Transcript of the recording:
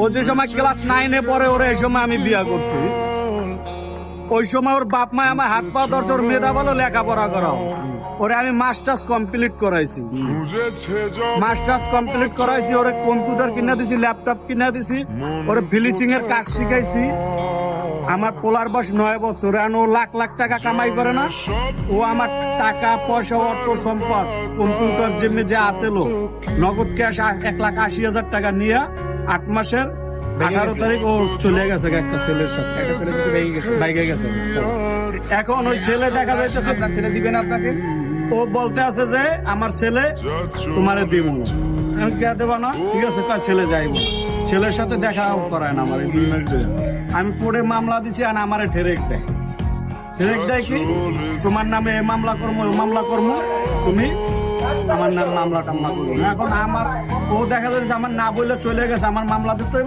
ও যে সময় ক্লাস 9-এ পড়ে ওরে এই সময় আমি বিয়া করছি। ওই সময় ওর বাপ মা আমার হাত পা ধরছে, ওর মেধা বলো লেখাপড়া করাও। ওরে আমি মাস্টার্স কমপ্লিট করাইছি, মাস্টার্স কমপ্লিট করাইছি। ওরে কম্পিউটার কিনে দিছি, ল্যাপটপ কিনে দিছি, ওরে ফিনিশিং এর কাজ শিখাইছি। আমার পোলার বয়স 9 বছর, ও লাখ লাখ টাকা কামাই করে না। ও আমার টাকা পয়সা অর্থ সম্পদ কম্পিউটার জিমে যে আছে লো, নগদ ক্যাশ 1,80,000 টাকা নিয়ে 8 মাসের 18 তারিখ ও চলে গেছে একটা ছেলের সাথে, একটা ছেলের সাথে বাইকে গেছে। এখন ওই ছেলে দেখা যাইতেছে আপনার ছেলে দিবেন আপনাকে? ও বলতে আছে যে আমার ছেলে তোমারে দিব না। আমি কে দেবো না, ঠিক আছে কার ছেলে যাইব। ছেলের সাথে দেখা করায় না আমার 2 মিনিট ধরে। আমি পড়ে মামলা দিছি আর আমারে ঠেরেক দেয়। ঠেরেক দেয় কি তোমার নামে এ মামলা করবো ও মামলা করবো, তুমি আমার নাম মামলা টামলা করবো না। এখন আমার ও দেখা যাচ্ছে আমার না বললে চলে গেছে, আমার মামলা দিতে